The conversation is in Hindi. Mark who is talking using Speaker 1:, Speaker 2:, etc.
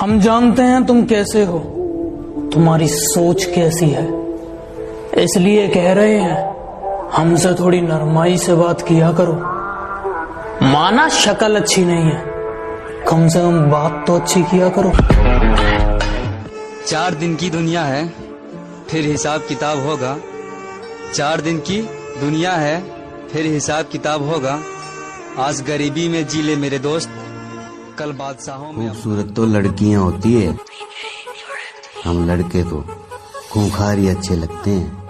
Speaker 1: हम जानते हैं तुम कैसे हो, तुम्हारी सोच कैसी है, इसलिए कह रहे हैं हमसे थोड़ी नरमाई से बात किया करो। माना शक्ल अच्छी नहीं है, कम से कम बात तो अच्छी किया करो।
Speaker 2: 4 दिन की दुनिया है, फिर हिसाब किताब होगा। 4 दिन की दुनिया है, फिर हिसाब किताब होगा। आज गरीबी में जी ले मेरे दोस्त, कल बादशाहों में।
Speaker 3: खूबसूरत तो लड़कियां होती है, हम लड़के तो खूंखार ही अच्छे लगते हैं।